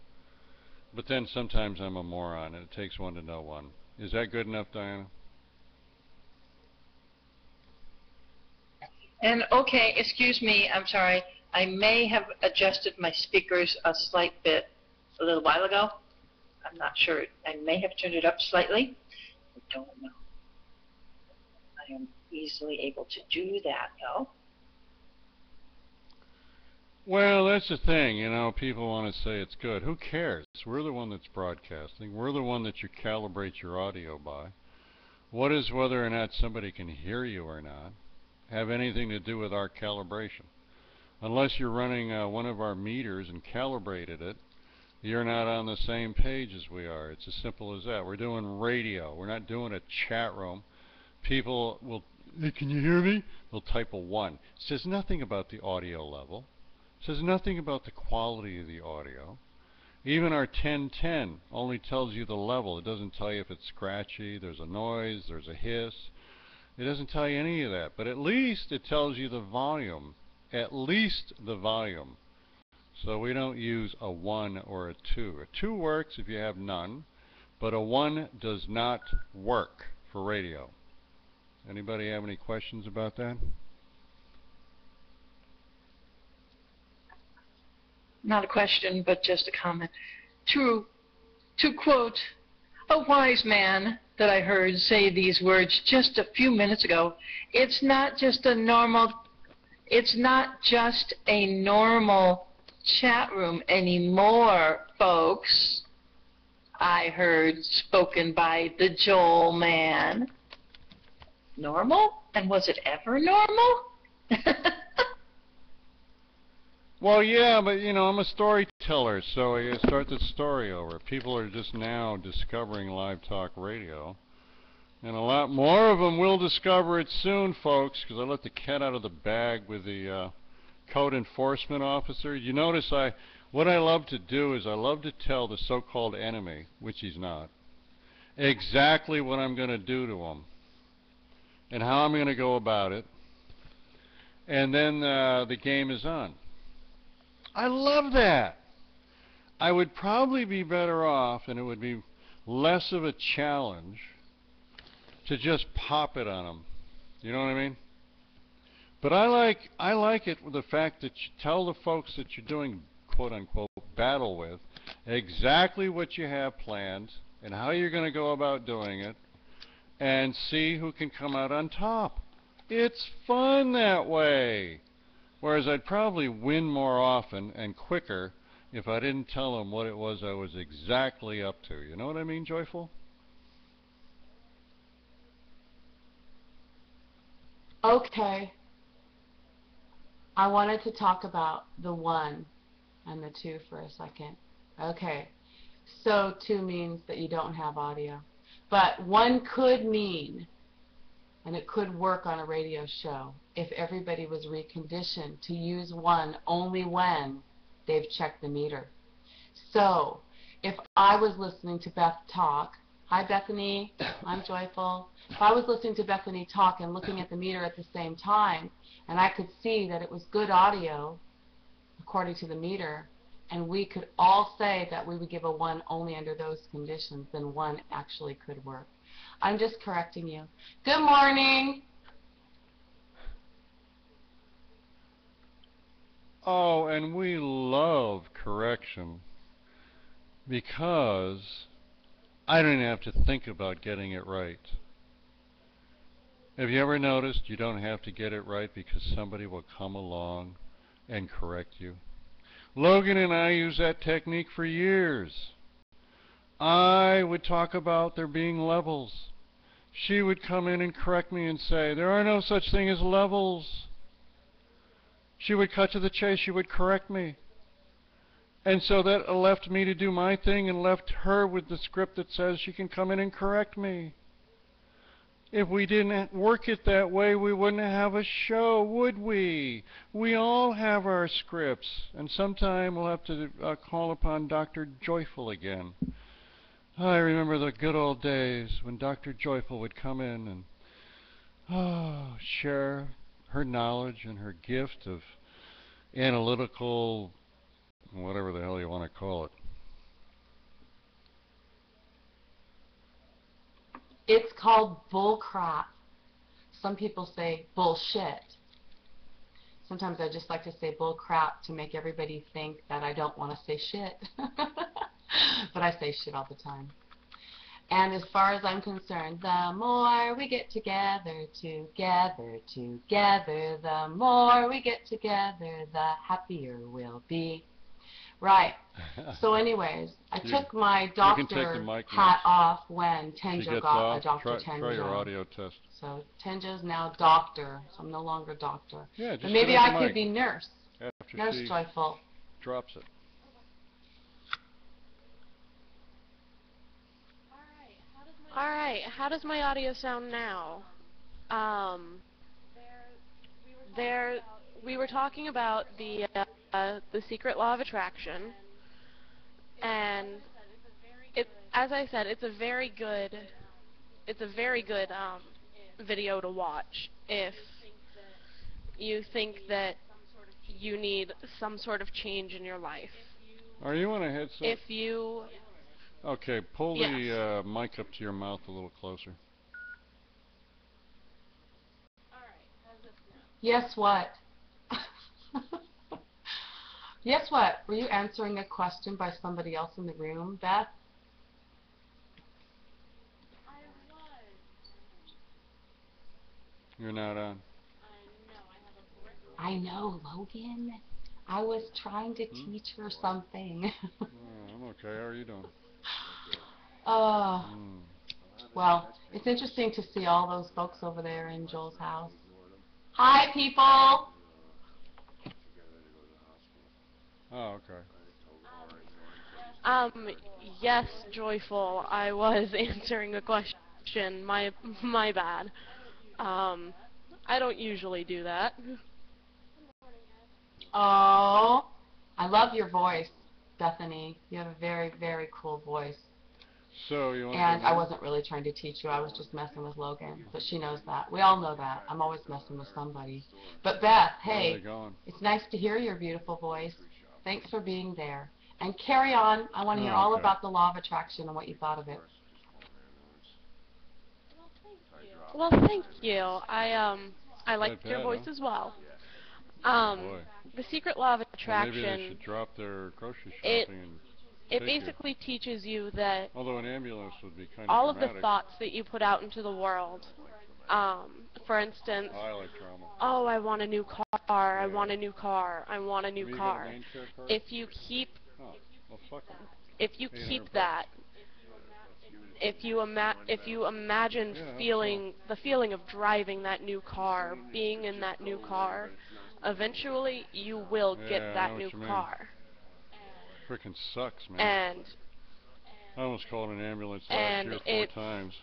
But then sometimes I'm a moron, and it takes one to know one. Is that good enough, Diana? And okay, excuse me, I'm sorry. I may have adjusted my speakers a slight bit a little while ago. I'm not sure. I may have turned it up slightly. I don't know. I am easily able to do that, though. Well, that's the thing, you know, people want to say it's good. Who cares? We're the one that's broadcasting. We're the one that you calibrate your audio by. What is whether or not somebody can hear you or not have anything to do with our calibration? Unless you're running one of our meters and calibrated it, you're not on the same page as we are. It's as simple as that. We're doing radio. We're not doing a chat room. People will, hey, can you hear me? They'll type a 1. It says nothing about the audio level. It says nothing about the quality of the audio. Even our 1010 only tells you the level. It doesn't tell you if it's scratchy, there's a noise, there's a hiss. It doesn't tell you any of that. But at least it tells you the volume. At least the volume. So we don't use a 1 or a 2. A 2 works if you have none, but a 1 does not work for radio. Anybody have any questions about that? Not a question, but just a comment. To quote a wise man that I heard say these words just a few minutes ago, it's not just a normal chat room anymore, folks. I heard spoken by the Joel man. Normal? And was it ever normal? Well, yeah, but you know, I'm a storyteller, so I start the story over. People are just now discovering live talk radio, and a lot more of them will discover it soon, folks, because I let the cat out of the bag with the code enforcement officer. You notice what I love to do is I love to tell the so-called enemy, which he's not, exactly what I'm going to do to him and how I'm going to go about it, and then the game is on. I love that. I would probably be better off, and it would be less of a challenge to just pop it on them. You know what I mean? But I like it with the fact that you tell the folks that you're doing quote unquote battle with exactly what you have planned and how you're going to go about doing it, and see who can come out on top. It's fun that way. Whereas I'd probably win more often and quicker if I didn't tell them what it was I was exactly up to. You know what I mean, Joyful? Okay. I wanted to talk about the 1 and the 2 for a second. Okay. So 2 means that you don't have audio. But 1 could mean, and it could work on a radio show, if everybody was reconditioned to use 1 only when they've checked the meter. So, if I was listening to Beth talk, hi Bethany, I'm Joyful. If I was listening to Bethany talk and looking at the meter at the same time, and I could see that it was good audio, according to the meter, and we could all say that we would give a 1 only under those conditions, then 1 actually could work. I'm just correcting you. Good morning. Oh, and we love correction because I don't have to think about getting it right. Have you ever noticed you don't have to get it right because somebody will come along and correct you? Logan and I used that technique for years. I would talk about there being levels. She would come in and correct me and say, there are no such thing as levels. She would cut to the chase. She would correct me. And so that left me to do my thing and left her with the script that says she can come in and correct me. If we didn't work it that way, we wouldn't have a show, would we? We all have our scripts, and sometime we'll have to call upon Dr. Joyful again. I remember the good old days when Dr. Joyful would come in and share her knowledge and her gift of analytical, whatever the hell you want to call it. It's called bull crap. Some people say bullshit. Sometimes I just like to say bull crap to make everybody think that I don't want to say shit. But I say shit all the time. And as far as I'm concerned, the more we get together, the more we get together, the happier we'll be. Right. So anyways, I took my doctor hat off when Tenjo got a Dr. Tenjo. Try your audio test. So Tenjo's now doctor, so I'm no longer doctor. Yeah, just but maybe I could be nurse. Nurse Joyful. Drops it. Alright, how does my audio sound now? We were talking about the secret law of attraction, and as I said, it's a very good video to watch if you think that you need some sort of change in your life. Are you on a headset? If you... Okay, pull the mic up to your mouth a little closer. Yes, what? Yes, what? Were you answering a question by somebody else in the room, Beth? You're not on. I know, Logan. I was trying to teach her something. I'm okay. How are you doing? Well, it's interesting to see all those folks over there in Joel's house. Hi, people! Oh, okay. Yes, Joyful, I was answering a question. My bad. I don't usually do that. Oh, I love your voice, Bethany. You have a very, very cool voice. So you want and I wasn't really trying to teach you. I was just messing with Logan. But she knows that. We all know that. I'm always messing with somebody. But Beth, hey, it's nice to hear your beautiful voice. Thanks for being there. And carry on. I want to hear all about the law of attraction and what you thought of it. Well, thank you. I liked your voice as well. The secret law of attraction. Well, maybe they should drop their grocery shopping and it basically teaches you that although an ambulance would be kind of all dramatic. of the thoughts that you put out into the world, for instance, I like drama. Oh, I want a new car, I want a new car, I want a new car. If you keep that, if you imagine the feeling of driving that new car, being in that new car, eventually you will get that new car. Frickin' sucks, man. And I almost called an ambulance last year 4 times.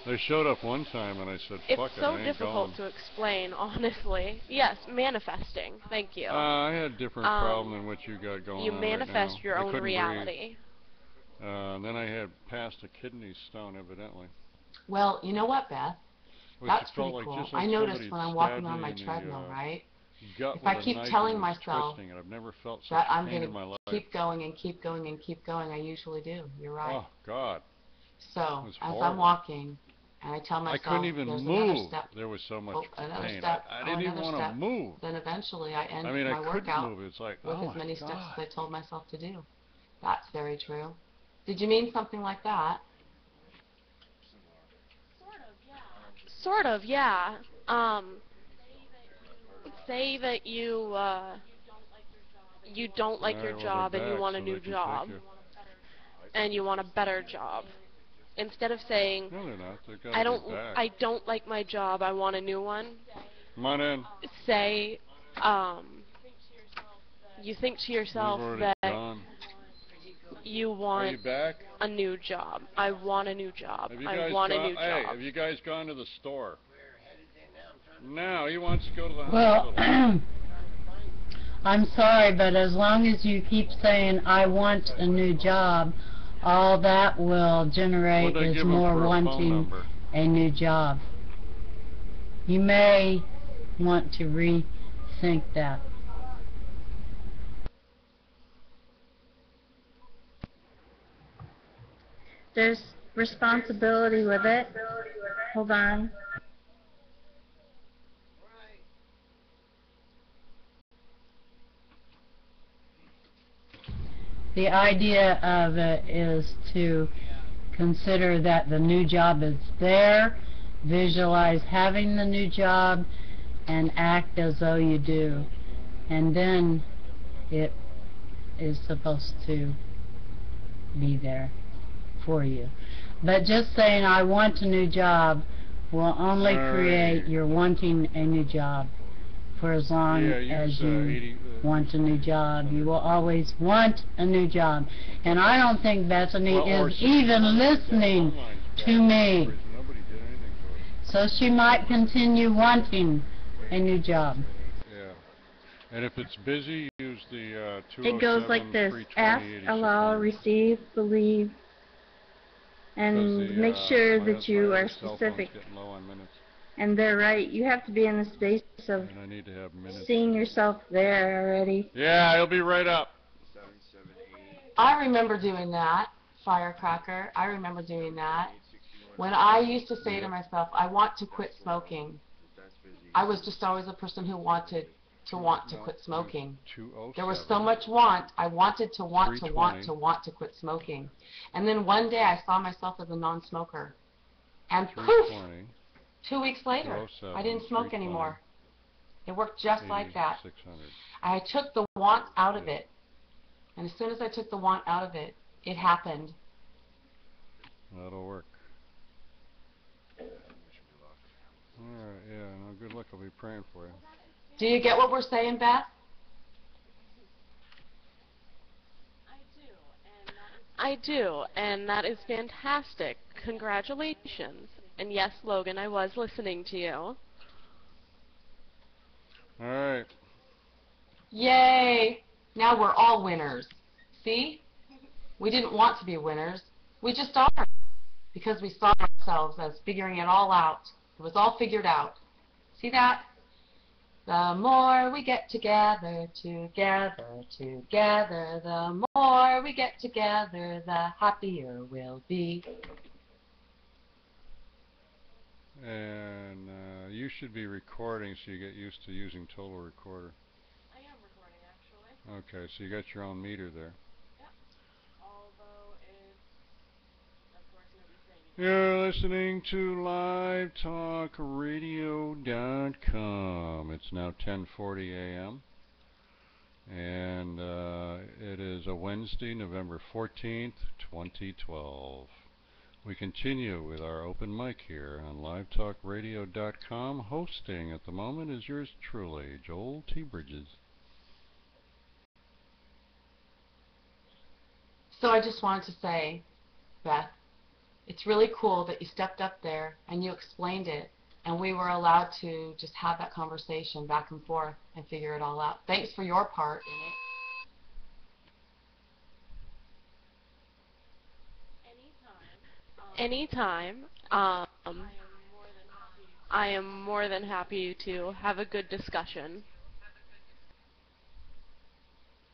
They showed up one time and I said, fuck it, I ain't going. It's so difficult to explain, honestly. Yes, manifesting. Thank you. I had a different problem than what you got going on You manifest right now. your own reality. Then I had passed a kidney stone, evidently. Well, you know what, Beth? That's pretty cool. I noticed when I'm walking on my treadmill, right? If I keep telling myself that I'm going to keep going and keep going and keep going, I usually do. You're right. Oh, God. So, as I'm walking, and I tell I couldn't myself, even there's another move. step, There was so much oh, another pain. step, I oh, didn't even another want to step, move. then eventually I end I mean, I my couldn't workout move. It's like, with oh as my many steps God. as I told myself to do. That's very true. Did you mean something like that? Sort of, yeah. Say that you don't All like your right, well, job they're and you back, want a so new they can take job, you. and you want a better job. Instead of saying, No, they're not. They've got to get back. I don't like my job, I want a new one, Come on in. say, you think to They've yourself already that gone. you Are want you back? a new job. I want a new job. Have you I guys want a gone? new Hey, job. have you guys gone to the store? No, he wants to go to the Well, hospital. I'm sorry, but as long as you keep saying, I want a new job, all that will generate What'd I is give him more for a phone wanting number? a new job. You may want to rethink that. There's responsibility with it. Hold on. The idea of it is to consider that the new job is there, visualize having the new job, and act as though you do. And then it is supposed to be there for you. But just saying, I want a new job, will only create your wanting a new job. For as long as you want a new job, you will always want a new job. And I don't think Bethany is even listening to me. So she might continue wanting a new job. Yeah. And if it's busy, use the 207 It goes like this: ask, allow, receive, believe, and make sure that you are specific. And they're right. You have to be in the space of seeing yourself there already. Yeah, he'll be right up. I remember doing that, Firecracker. I remember doing that. When I used to say to myself, I want to quit smoking, I was just always a person who wanted to quit smoking. There was so much want. I wanted to want to quit smoking. And then one day I saw myself as a non-smoker. And poof! 2 weeks later, I didn't smoke anymore. It worked just like that. I took the want out of it. And as soon as I took the want out of it, it happened. That'll work. Alright, yeah, no, good luck. I'll be praying for you. Do you get what we're saying, Beth? I do, and that is fantastic. Congratulations. And yes, Logan, I was listening to you. Alright. Yay! Now we're all winners. See? We didn't want to be winners. We just are. Because we saw ourselves as figuring it all out. It was all figured out. See that? The more we get together, the more we get together, the happier we'll be. And you should be recording so you get used to using Total Recorder. I am recording, actually. Okay, so you got your own meter there. Yep. Although it's, of course, nobody's saying it. You're listening to LiveTalkRadio.com. It's now 10:40 a.m. and it is a Wednesday, November 14th, 2012. We continue with our open mic here on LiveTalkRadio.com. Hosting at the moment is yours truly, Joel T. Bridges. So I just wanted to say, Beth, it's really cool that you stepped up there and you explained it, and we were allowed to just have that conversation back and forth and figure it all out. Thanks for your part in it. Anytime. I am more than happy to have a good discussion.